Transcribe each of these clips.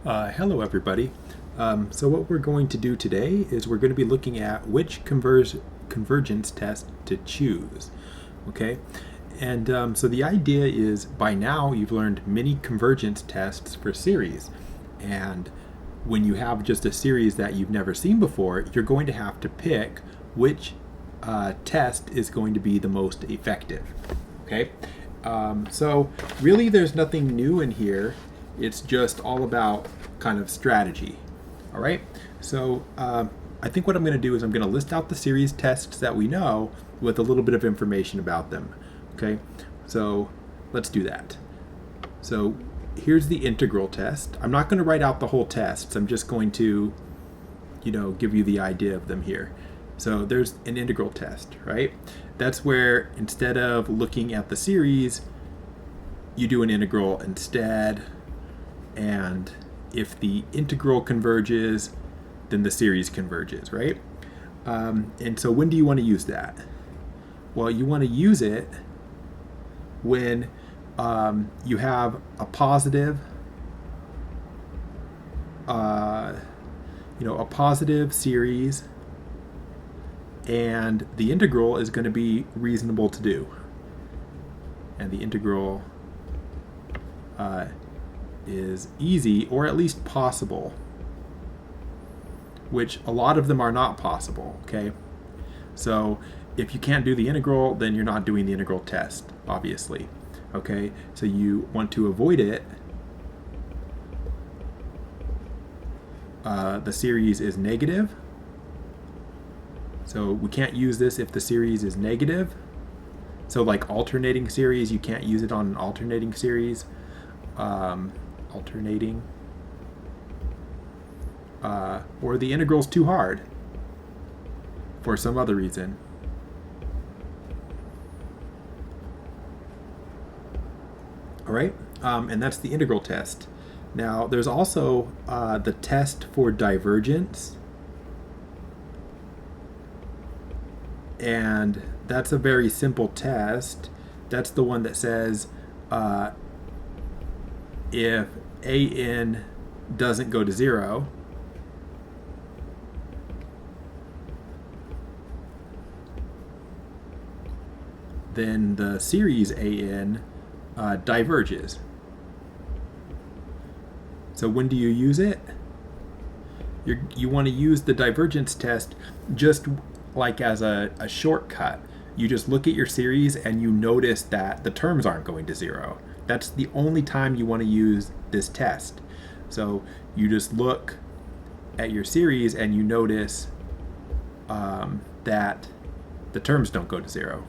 Hello everybody. So what we're going to do today is we're going to be looking at which convergence test to choose. Okay, and so the idea is by now you've learned many convergence tests for series, and when you have just a series that you've never seen before, you're going to have to pick which test is going to be the most effective. Okay, so really there's nothing new in here. It's just all about kind of strategy. All right. So I think what I'm going to do is I'm going to list out the series tests that we know with a little bit of information about them. Okay. So let's do that. So here's the integral test. I'm not going to write out the whole tests. I'm just going to, give you the idea of them here. So there's an integral test, right? That's where instead of looking at the series, you do an integral instead. And if the integral converges, then the series converges, right? And so when do you want to use that? Well, you want to use it when you have a positive, a positive series, and the integral is going to be reasonable to do. And the integral is easy, or at least possible, which a lot of them are not possible. Okay, so if you can't do the integral, then you're not doing the integral test, obviously. Okay, so you want to avoid it. The series is negative, so we can't use this if the series is negative. So like alternating series, you can't use it on an alternating series. Or the integral's too hard for some other reason. All right, and that's the integral test. Now there's also the test for divergence, and that's a very simple test. That's the one that says if an doesn't go to 0, then the series an diverges. So when do you use it? You want to use the divergence test just like as a shortcut. You just look at your series and you notice that the terms aren't going to 0. That's the only time you want to use this test. So you just look at your series and you notice that the terms don't go to 0.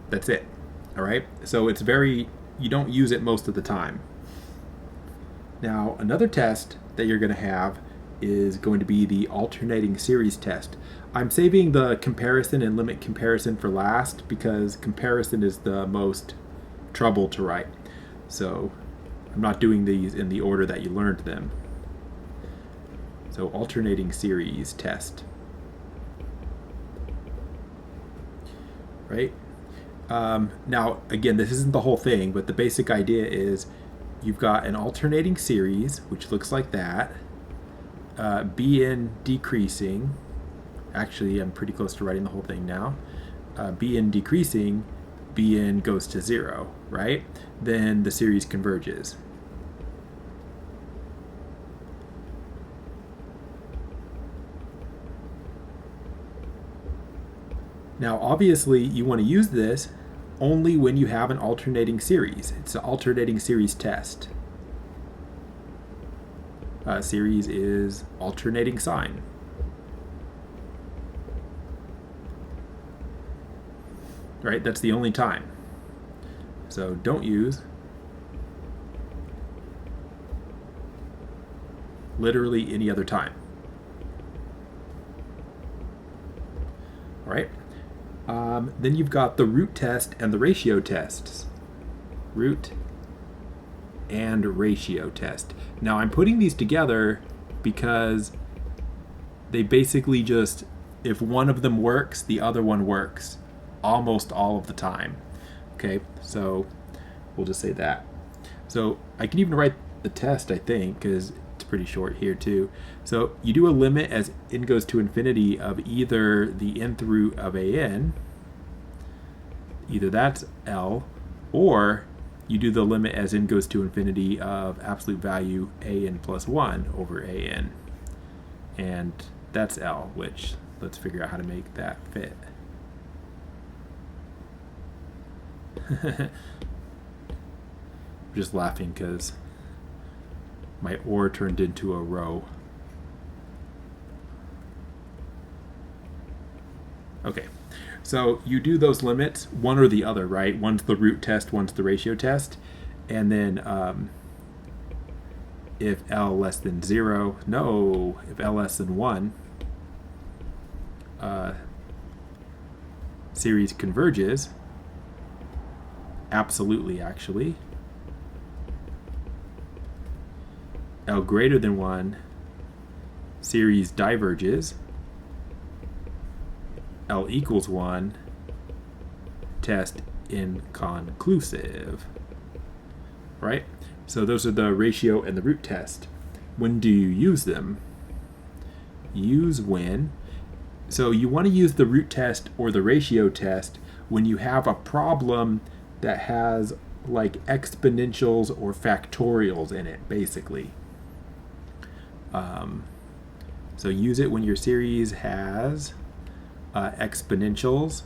That's it. All right. So it's you don't use it most of the time. Now, another test that you're going to have is going to be the alternating series test. I'm saving the comparison and limit comparison for last because comparison is the most trouble to write. So I'm not doing these in the order that you learned them. So alternating series test. Right? Now, again, this isn't the whole thing, but the basic idea is you've got an alternating series, which looks like that. Bn decreasing. Actually, I'm pretty close to writing the whole thing now. Bn decreasing, Bn goes to 0, right? Then the series converges. Now, obviously, you want to use this only when you have an alternating series. It's an alternating series test. Series is alternating sign. Right? That's the only time. So don't use literally any other time. All right? Then you've got the root test and the ratio tests. Root and ratio test. Now I'm putting these together because they basically just if one of them works, the other one works almost all of the time. Okay, so we'll just say that. So I can even write the test, I think, because it's pretty short here too. So you do a limit as n goes to infinity of either the nth root of an, either that's L, or you do the limit as n goes to infinity of absolute value an plus 1 over an. And that's L, which let's figure out how to make that fit. I'm just laughing because my or turned into a row. Okay, so you do those limits, one or the other, right? One's the root test, one's the ratio test. And then if L less than 0, if L less than 1, series converges. Absolutely, actually. L greater than 1, series diverges. L equals 1, test inconclusive. Right? So those are the ratio and the root test. When do you use them? Use when. So you want to use the root test or the ratio test when you have a problem that has like exponentials or factorials in it, basically. So use it when your series has exponentials.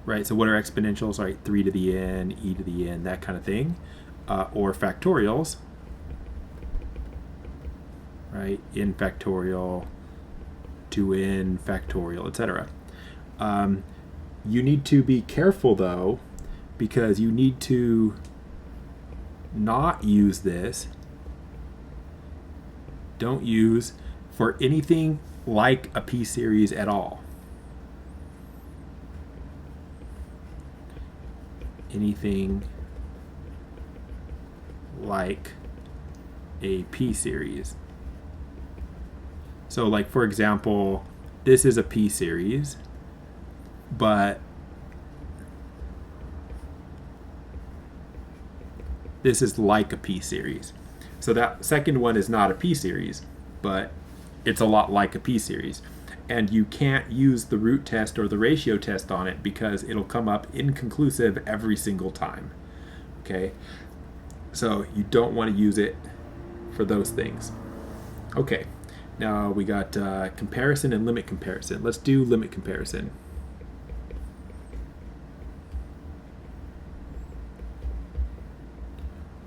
Right, so what are exponentials? Right, 3 to the n, e to the n, that kind of thing. Or factorials. Right, n factorial, 2n factorial, etc. You need to be careful though, because you need to not use this. Don't use for anything like a p-series at all. Anything like a p-series. So like, for example, this is a p-series, but this is like a p-series. So that second one is not a p-series, but it's a lot like a p-series. And you can't use the root test or the ratio test on it because it'll come up inconclusive every single time. Okay? So you don't want to use it for those things. Okay, now we got comparison and limit comparison. Let's do limit comparison.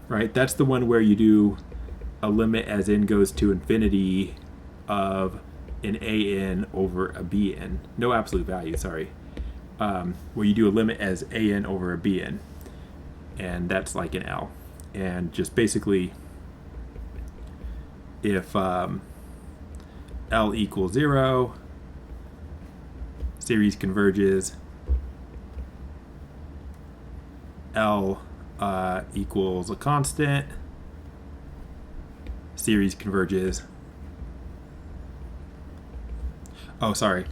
Right, that's the one where you do a limit as n goes to infinity of an an over a bn. No absolute value, sorry. Where you do a limit as an over a bn. And that's like an L. And just basically, if L equals 0, series converges. L equals a constant, series converges. Oh, sorry.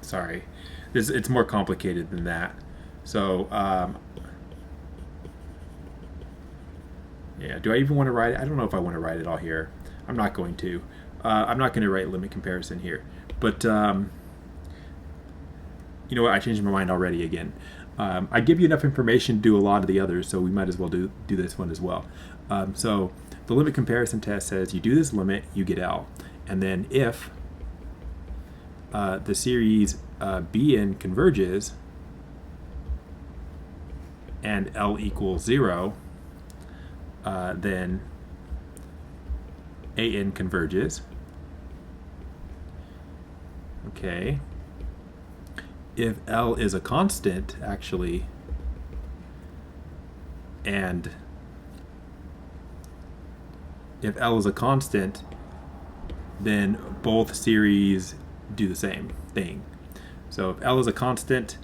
Sorry. It's more complicated than that. So, yeah, do I even want to write it? I don't know if I want to write it all here. I'm not going to. I'm not going to write limit comparison here. But, you know what? I changed my mind already again. I give you enough information to do a lot of the others, so we might as well do this one as well. So the limit comparison test says you do this limit, you get L. And then if the series Bn converges and L equals 0, then An converges. Okay. If L is a constant, actually, and if L is a constant, then both series do the same thing. So if L is a constant,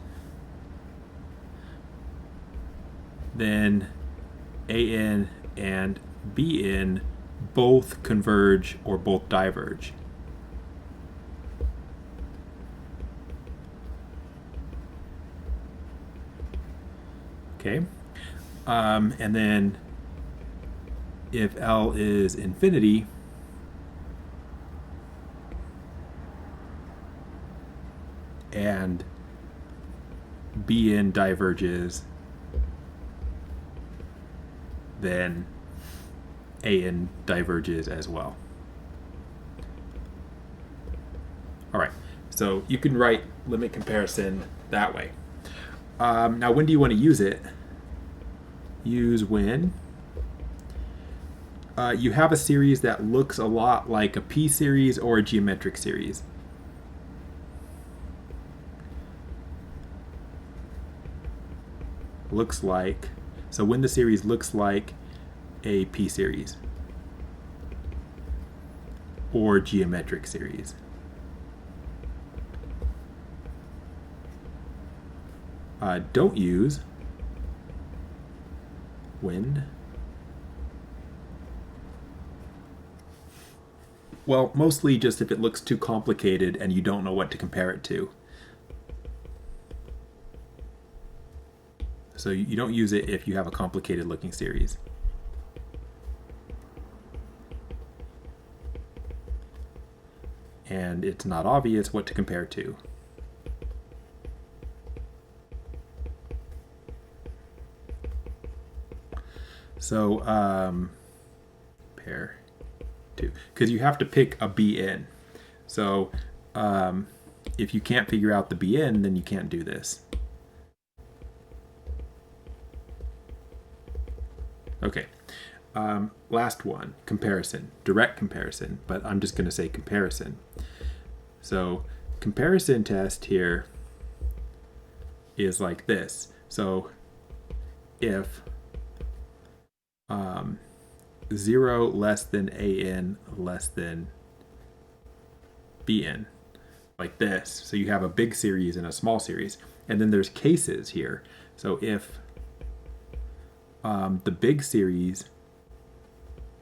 then An and Bn both converge or both diverge. Okay, and then if L is infinity, and Bn diverges, then An diverges as well. All right, so you can write limit comparison that way. Now, when do you want to use it? Use when you have a series that looks a lot like a p-series or a geometric series. Looks like, so when the series looks like a p-series or geometric series. Don't use when. Well, mostly just if it looks too complicated and you don't know what to compare it to. So you don't use it if you have a complicated looking series. And it's not obvious what to compare to. So pair two, because you have to pick a Bn. So if you can't figure out the Bn, then you can't do this. Okay, last one, comparison, direct comparison, but I'm just going to say comparison. So comparison test here is like this. So if 0 less than An less than Bn, like this. So you have a big series and a small series. And then there's cases here. So if the big series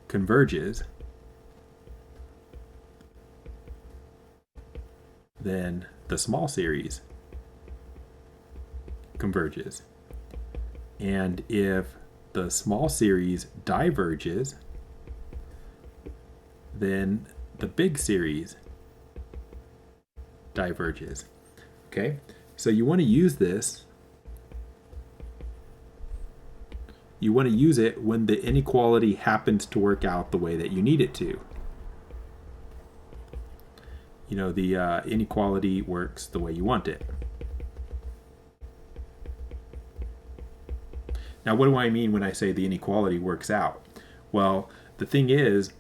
converges, then the small series converges. And if the small series diverges, then the big series diverges. Okay, so you want to use this. You want to use it when the inequality happens to work out the way that you need it to. You know, the inequality works the way you want it. Now, what do I mean when I say the inequality works out? Well, the thing is,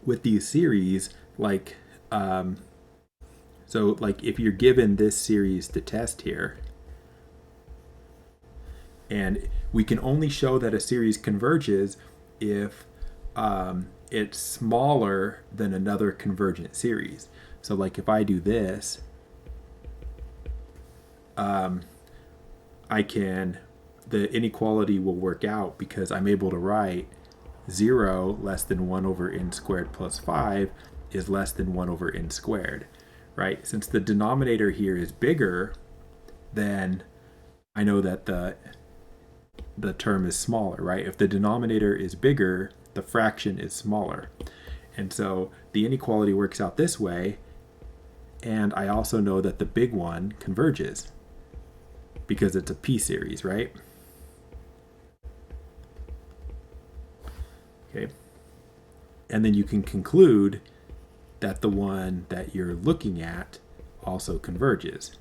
with these series, like, so like if you're given this series to test here, and we can only show that a series converges if it's smaller than another convergent series. So like if I do this, the inequality will work out because I'm able to write 0 less than 1 over n squared plus 5 is less than 1 over n squared, right? Since the denominator here is bigger, then I know that the term is smaller, right? If the denominator is bigger, the fraction is smaller. And so the inequality works out this way, and I also know that the big one converges because it's a p-series, right? Okay. And then you can conclude that the one that you're looking at also converges.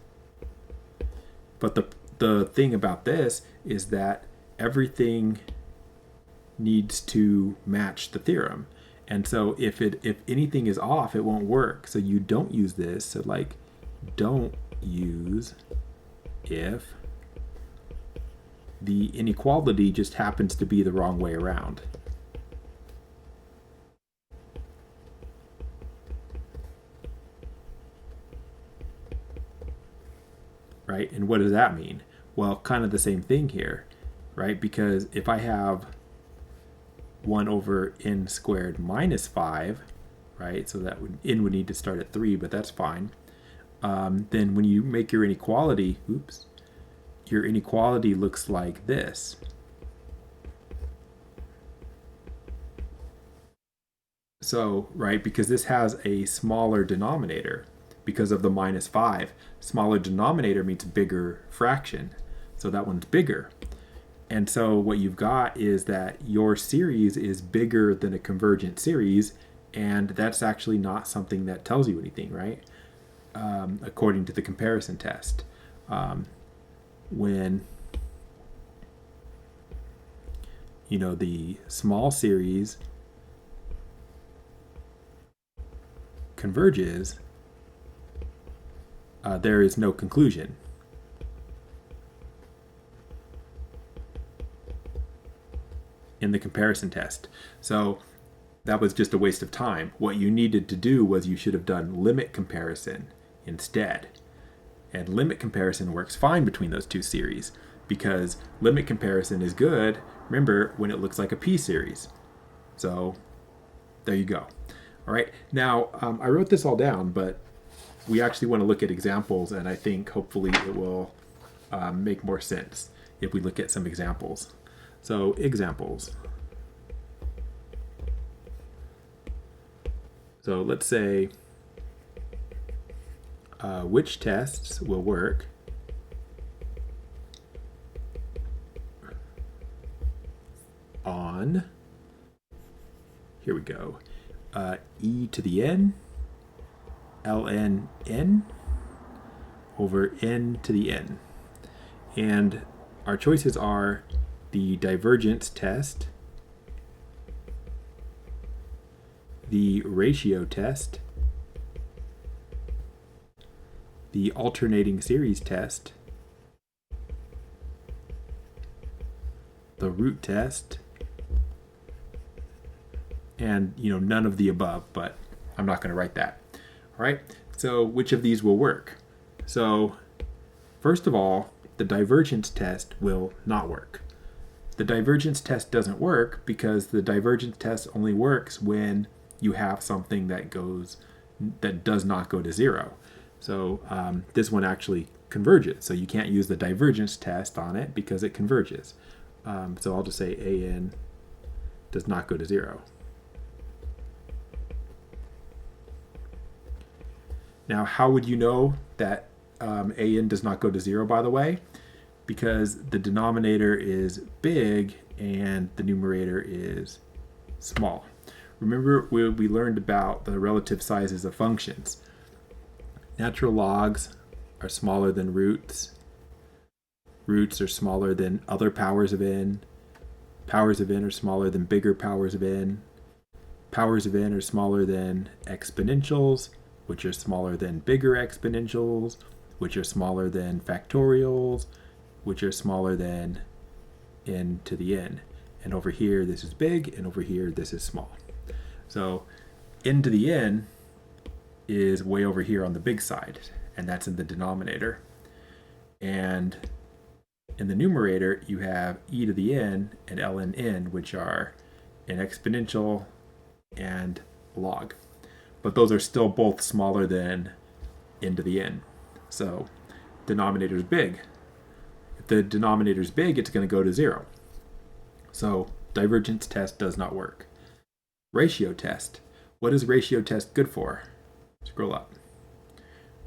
But the thing about this is that everything needs to match the theorem. And so if anything is off, it won't work. So you don't use this. So like, don't use if the inequality just happens to be the wrong way around. Right? And what does that mean? Well, kind of the same thing here, right? Because if I have 1 over n squared minus 5, right? So that would, n would need to start at 3, but that's fine. Then when you make your inequality, your inequality looks like this. So, right, because this has a smaller denominator because of the minus 5. Smaller denominator means bigger fraction. So that one's bigger. And so what you've got is that your series is bigger than a convergent series, and that's actually not something that tells you anything, right? According to the comparison test. When the small series converges, there is no conclusion. In the comparison test. So that was just a waste of time. What you needed to do was you should have done limit comparison instead. And limit comparison works fine between those two series because limit comparison is good, remember, when it looks like a p-series. So there you go. All right, now I wrote this all down, but we actually want to look at examples, and I think hopefully it will make more sense if we look at some examples. So examples. So let's say which tests will work on, here we go, e to the n, ln n over n to the n. And our choices are the divergence test, the ratio test, the alternating series test, the root test, and none of the above, but I'm not going to write that. All right, so which of these will work? So first of all, the divergence test will not work. The divergence test doesn't work because the divergence test only works when you have something that does not go to 0. So this one actually converges. So you can't use the divergence test on it because it converges. So I'll just say an does not go to 0. Now, how would you know that an does not go to 0, by the way? Because the denominator is big and the numerator is small. Remember we learned about the relative sizes of functions. Natural logs are smaller than roots. Roots are smaller than other powers of n. Powers of n are smaller than bigger powers of n. Powers of n are smaller than exponentials, which are smaller than bigger exponentials, which are smaller than factorials, which are smaller than n to the n. And over here, this is big, and over here, this is small. So n to the n is way over here on the big side, and that's in the denominator. And in the numerator, you have e to the n and ln n, which are an exponential and log. But those are still both smaller than n to the n. So denominator is big. If the denominator is big, it's going to go to 0. So divergence test does not work. Ratio test. What is ratio test good for? Scroll up.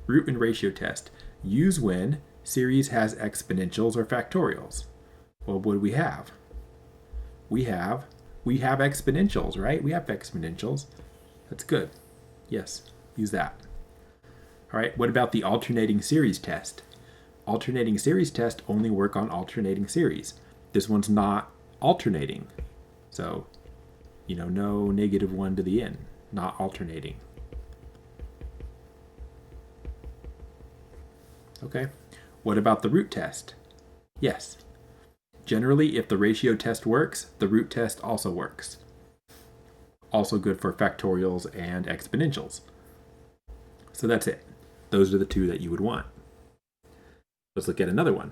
Root and ratio test. Use when series has exponentials or factorials. Well, what do we have? We have exponentials, right? We have exponentials. That's good. Yes, use that. All right, what about the alternating series test? Alternating series test only work on alternating series. This one's not alternating. So, no negative 1 to the n, not alternating. Okay, what about the root test? Yes. Generally, if the ratio test works, the root test also works. Also good for factorials and exponentials. So that's it. Those are the two that you would want. Let's look at another one.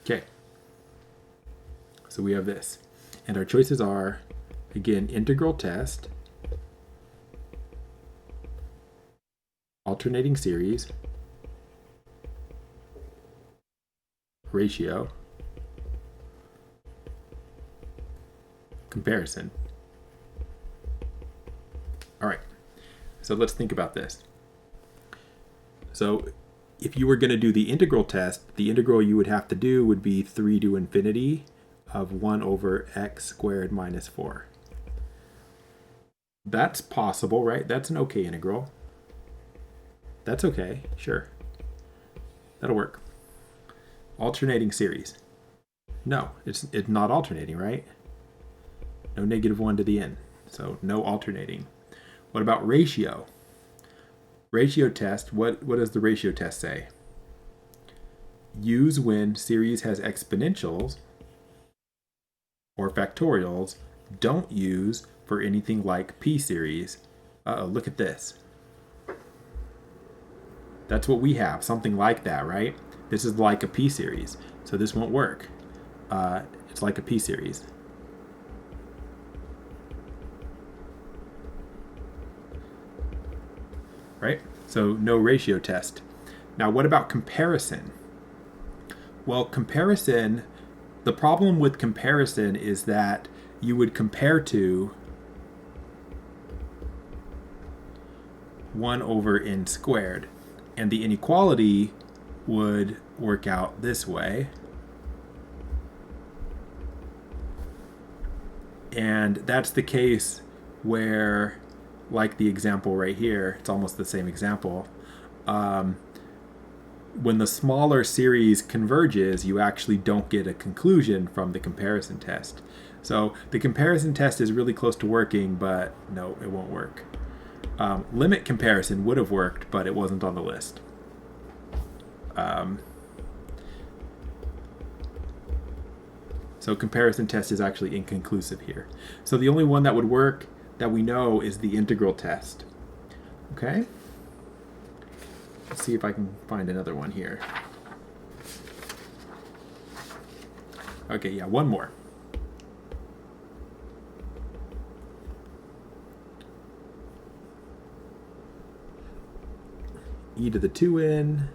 Okay, so we have this. And our choices are, again, integral test, alternating series, ratio, comparison. All right, so let's think about this. So if you were going to do the integral test, the integral you would have to do would be 3 to infinity of 1 over x squared minus 4. That's possible, right? That's an okay integral. That's okay, sure. That'll work. Alternating series. No, it's not alternating, right? No negative 1 to the n, so no alternating. What about ratio? Ratio test, what does the ratio test say? Use when series has exponentials or factorials. Don't use for anything like p series. Uh-oh, look at this. That's what we have, something like that, right? This is like a p series, so this won't work. It's like a p series. Right? So no ratio test. Now what about comparison? Well, comparison, the problem with comparison is that you would compare to 1 over n squared, and the inequality would work out this way. And that's the case where, like the example right here, it's almost the same example. When the smaller series converges, you actually don't get a conclusion from the comparison test. So the comparison test is really close to working, but no, it won't work. Limit comparison would have worked, but it wasn't on the list. So comparison test is actually inconclusive here. So the only one that would work that we know is the integral test. Okay? Let's see if I can find another one here. Okay, yeah, one more. E to the 2n,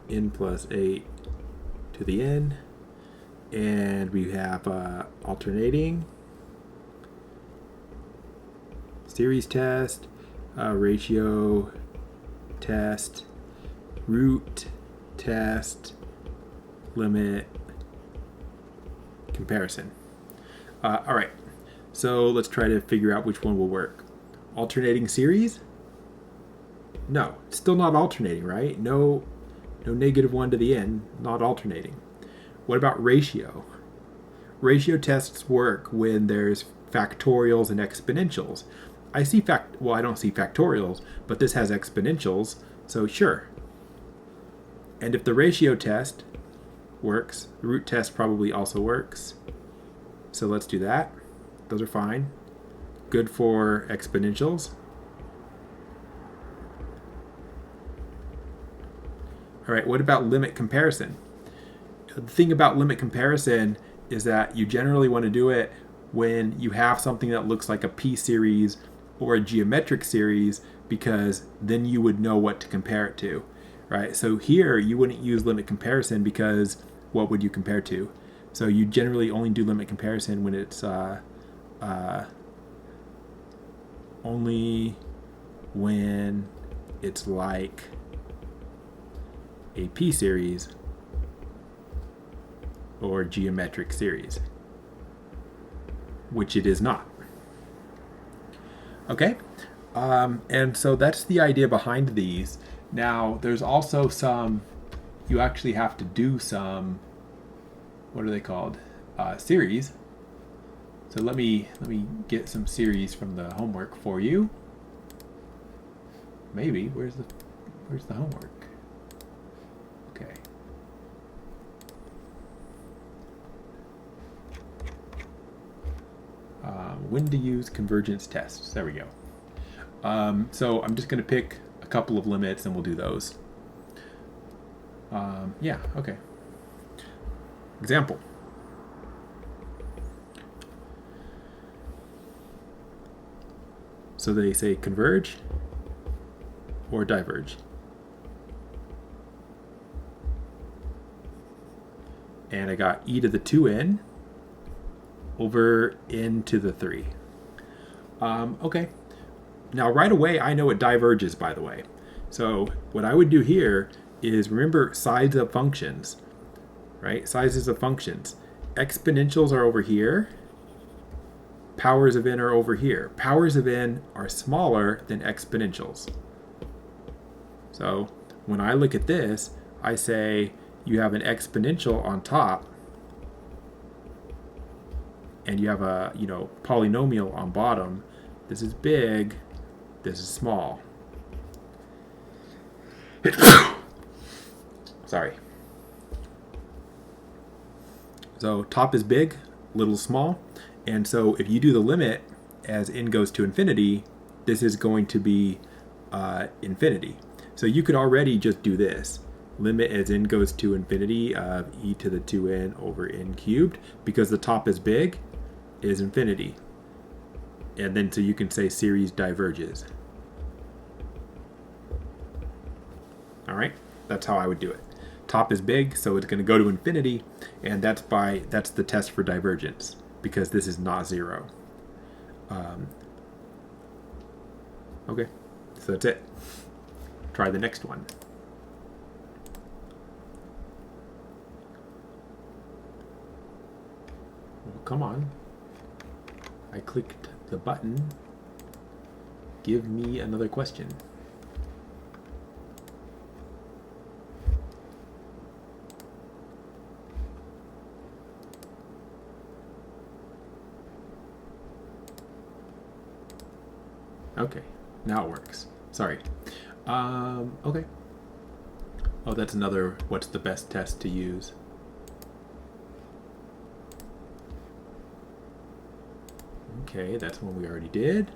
n plus 8 to the n, and we have alternating, series test, ratio test, root test, limit, comparison. All right, so let's try to figure out which one will work. Alternating series? No, it's still not alternating, right? No negative 1 to the n, not alternating. What about ratio? Ratio tests work when there's factorials and exponentials. I don't see factorials, but this has exponentials, so sure. And if the ratio test works, the root test probably also works. So let's do that. Those are fine. Good for exponentials. All right, what about limit comparison? The thing about limit comparison is that you generally want to do it when you have something that looks like a p-series or a geometric series, because then you would know what to compare it to, right? So here you wouldn't use limit comparison because what would you compare to? So you generally only do limit comparison when it's only when it's like a p-series or geometric series, which it is not. Okay, and so that's the idea behind these. Now, there's also you actually have to do some, what are they called? Series. So let me get some series from the homework for you. Maybe, where's the homework? Okay. When to use convergence tests. There we go. So I'm just going to pick a couple of limits and we'll do those. Yeah, okay. Example. So they say converge or diverge. And I got e to the 2n over n to the 3. Okay. Now right away I know it diverges, by the way. So what I would do here is remember sides of functions, right? Sizes of functions. Exponentials are over here. Powers of n are over here. Powers of n are smaller than exponentials. So when I look at this, I say you have an exponential on top and you have a, polynomial on bottom. This is big, this is small. Sorry. So top is big, little small. And so if you do the limit as n goes to infinity, this is going to be infinity. So you could already just do this. Limit as n goes to infinity of e to the 2n over n cubed, because the top is big, is infinity. And then so you can say series diverges. All right, that's how I would do it. Top is big, so it's going to go to infinity, and that's the test for divergence, because this is not 0. Okay, so that's it. Try the next one. Well, come on. I clicked the button. Give me another question. Okay, now it works. Sorry. Okay. Oh, that's another, what's the best test to use? Okay, that's one we already did.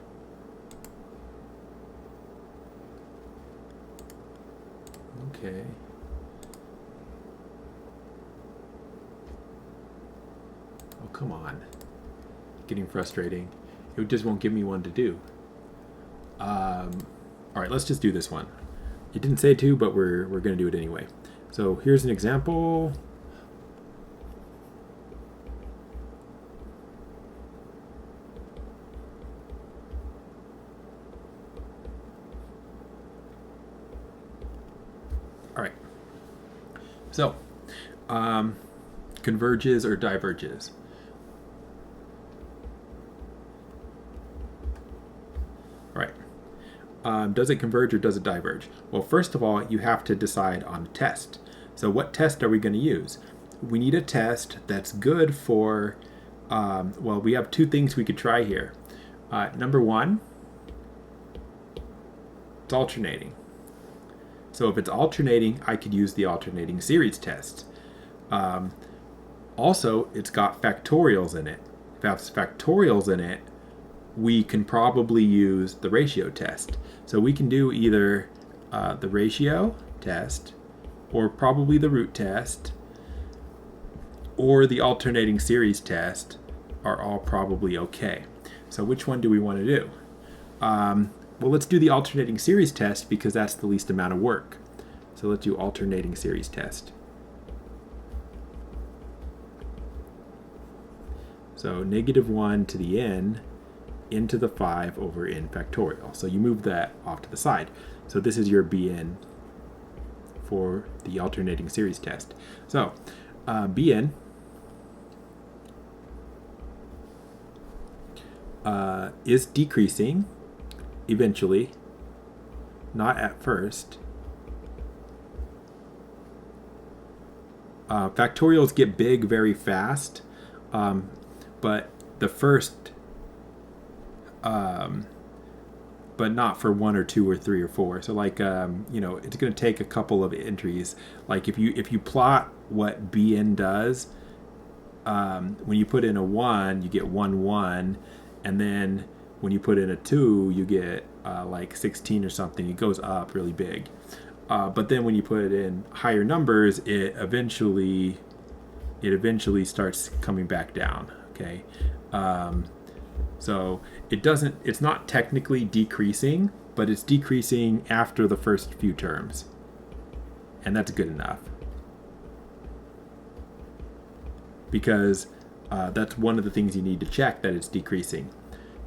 Okay. Oh, come on. Getting frustrating. It just won't give me one to do. All right, let's just do this one. It didn't say to, but we're going to do it anyway. So here's an example. All right. So converges or diverges. All right. Does it converge or does it diverge? Well, first of all, you have to decide on a test. So what test are we going to use? We need a test that's good for, well, we have two things we could try here. Number one, it's alternating. So if it's alternating, I could use the alternating series test. Also, it's got factorials in it. If it has factorials in it, we can probably use the ratio test. So we can do either the ratio test, or probably the root test, or the alternating series test are all probably okay. So which one do we want to do? Well, let's do the alternating series test because that's the least amount of work. So let's do alternating series test. So -1 to the n into the 5 over n factorial. So you move that off to the side. So this is your bn for the alternating series test. So bn is decreasing eventually, not at first. Factorials get big very fast, but the first but not for 1 or 2 or 3 or 4. So like it's going to take a couple of entries. Like if you plot what bn does, when you put in a 1, you get 1 1, and then when you put in a 2, you get like 16 or something. It goes up really big. But then when you put in higher numbers, it eventually it eventually starts coming back down. Okay, so it's not technically decreasing, but it's decreasing after the first few terms, and that's good enough because that's one of the things you need to check, that it's decreasing.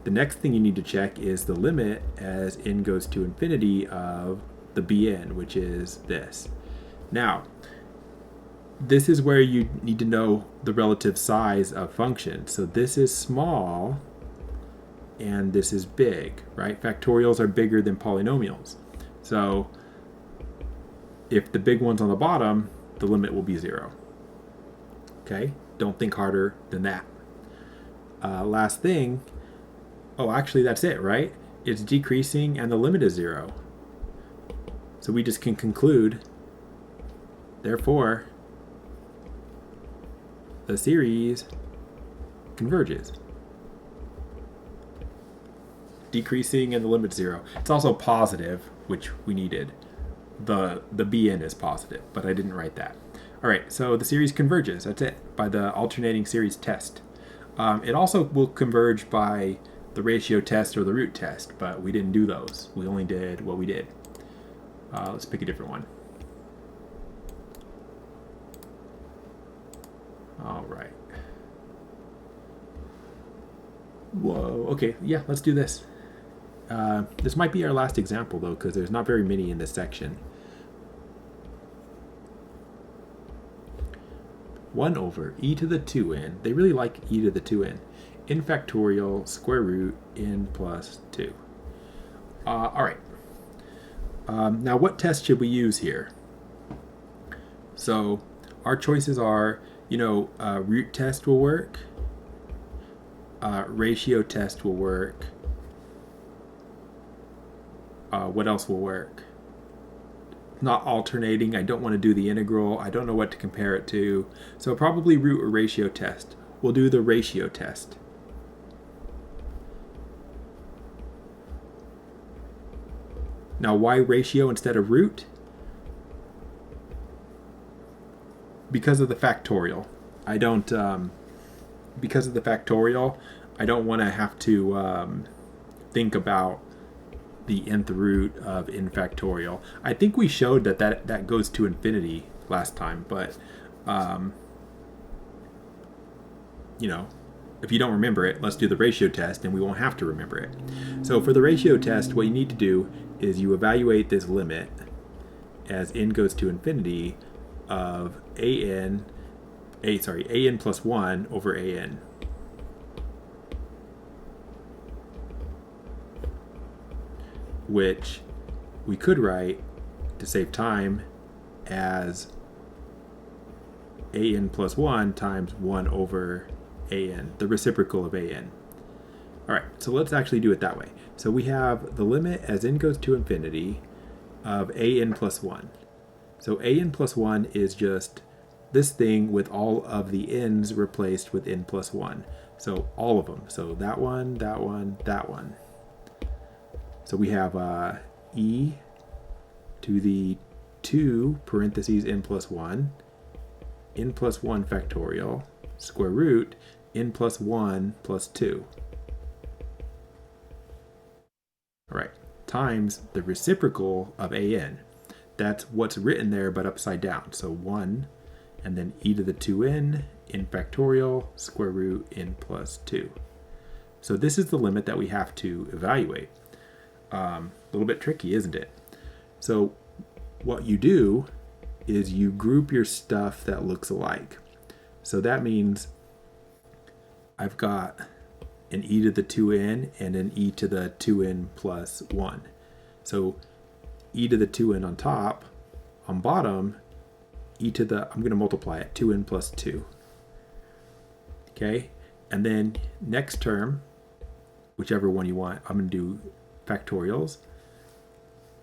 The next thing you need to check is the limit as n goes to infinity of the bn, which is this. Now, this is where you need to know the relative size of functions. So this is small and this is big, right? Factorials are bigger than polynomials. So if the big one's on the bottom, the limit will be 0. Okay? Don't think harder than that. Last thing, actually that's it, right? It's decreasing and the limit is 0. So we just can conclude, therefore, the series converges. Decreasing and the limit 0. It's also positive, which we needed. The bn is positive, but I didn't write that. All right, so the series converges. That's it, by the alternating series test. It also will converge by the ratio test or the root test, but we didn't do those. We only did what we did. Let's pick a different one. All right. Whoa, okay, yeah, let's do this. This might be our last example, though, because there's not very many in this section. 1 over e to the 2n. They really like e to the 2n. N factorial square root n plus 2. All right. Now, what test should we use here? So our choices are, root test will work. Ratio test will work. What else will work? Not alternating. I don't want to do the integral. I don't know what to compare it to. So probably root or ratio test. We'll do the ratio test. Now, why ratio instead of root? Because of the factorial. Because of the factorial, I don't want to have to think about the nth root of n factorial. I think we showed that goes to infinity last time, but if you don't remember it, let's do the ratio test and we won't have to remember it. So for the ratio test, what you need to do is you evaluate this limit as n goes to infinity of an plus 1 over an. Which we could write, to save time, as an plus 1 times 1 over an, the reciprocal of an. All right, so let's actually do it that way. So we have the limit as n goes to infinity of an plus 1. So an plus 1 is just this thing with all of the n's replaced with n plus 1. So all of them. So that one, that one, that one. So we have e to the 2 parentheses n plus 1, n plus 1 factorial, square root, n plus 1 plus 2. All right, times the reciprocal of an. That's what's written there, but upside down. So 1, and then e to the 2n, n factorial, square root, n plus 2. So this is the limit that we have to evaluate. A little bit tricky, isn't it? So what you do is you group your stuff that looks alike. So that means I've got an e to the 2n and an e to the 2n plus 1. So e to the 2n on top, on bottom, I'm going to multiply it, 2n plus 2. Okay, and then next term, whichever one you want, I'm going to do factorials.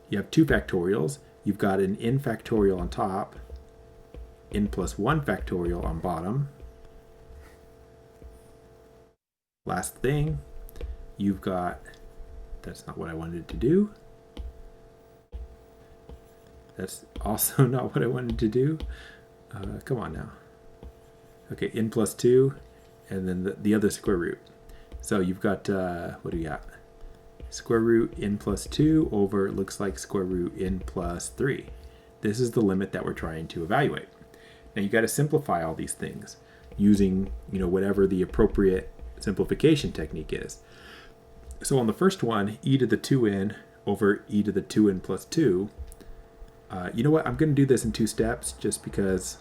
You have 2 factorials. You've got an n factorial on top, n plus 1 factorial on bottom. Last thing, you've got, that's not what I wanted to do. That's also not what I wanted to do. Come on now. Okay, n plus 2, and then the other square root. So you've got, what do you got? Square root n plus 2 over, looks like square root n plus 3. This is the limit that we're trying to evaluate. Now you got to simplify all these things using, whatever the appropriate simplification technique is. So on the first one, e to the 2n over e to the 2n plus 2, you know what? I'm going to do this in 2 steps just because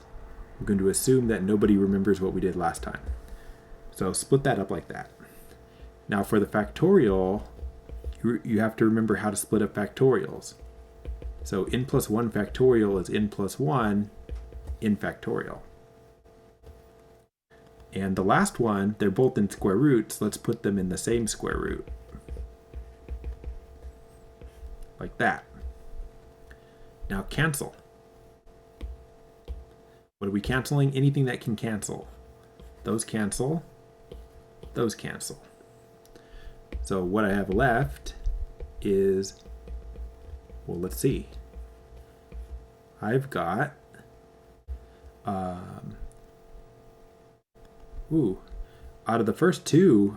I'm going to assume that nobody remembers what we did last time. So split that up like that. Now for the factorial, you have to remember how to split up factorials. So n plus 1 factorial is n plus 1 n factorial. And the last one, they're both in square roots. Let's put them in the same square root. Like that. Now cancel. What are we canceling? Anything that can cancel. Those cancel. Those cancel. So what I have left is, well, let's see. I've got, out of the first two,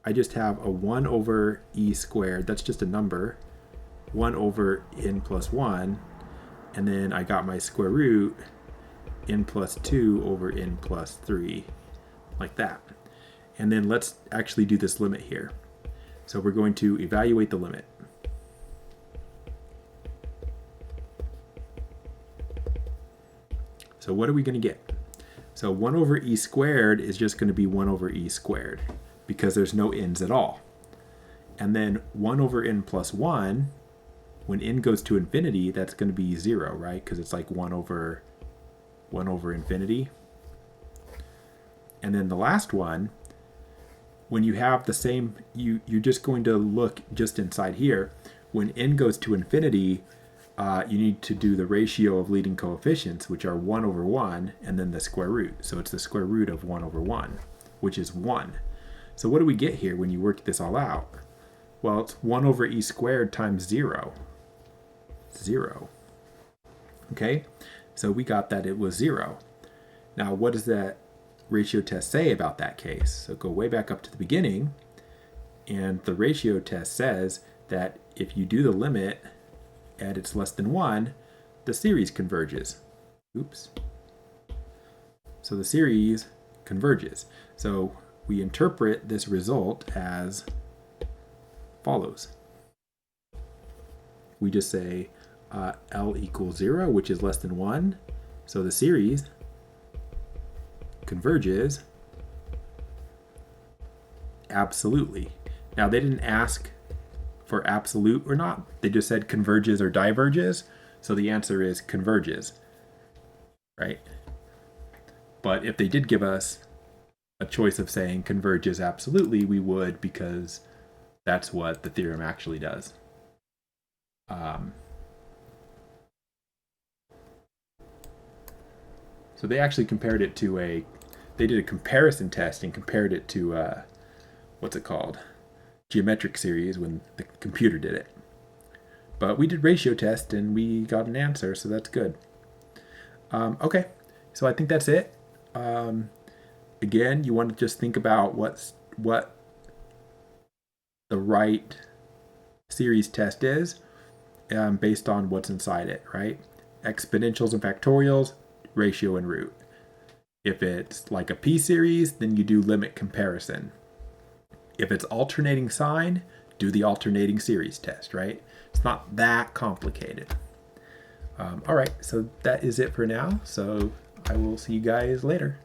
I just have a 1 over e squared. That's just a number. 1 over n plus 1. And then I got my square root, n plus 2 over n plus 3, like that. And then let's actually do this limit here. So we're going to evaluate the limit. So what are we going to get? So 1 over e squared is just going to be 1 over e squared because there's no n's at all. And then 1 over n plus 1, when n goes to infinity, that's going to be 0, right? Because it's like 1 over infinity. And then the last one, when you have the same, you're just going to look just inside here. When n goes to infinity, you need to do the ratio of leading coefficients, which are 1 over 1, and then the square root. So it's the square root of 1 over 1, which is 1. So what do we get here when you work this all out? Well, it's 1 over e squared times 0. 0. Okay, so we got that it was 0. Now, what does that ratio test say about that case? So go way back up to the beginning, and the ratio test says that if you do the limit and it's less than 1, the series converges. Oops. So the series converges. So we interpret this result as follows. We just say L equals 0, which is less than 1. So the series converges absolutely. Now they didn't ask for absolute or not. They just said converges or diverges. So the answer is converges, right? But if they did give us a choice of saying converges absolutely, we would, because that's what the theorem actually does. So they actually compared it to they did a comparison test and compared it to, what's it called? Geometric series when the computer did it. But we did ratio test and we got an answer, so that's good. Okay, so I think that's it. Again, you want to just think about what the right series test is based on what's inside it, right? Exponentials and factorials, ratio and root. If it's like a p-series, then you do limit comparison. If it's alternating sign, do the alternating series test, right? It's not that complicated. All right, so that is it for now. So I will see you guys later.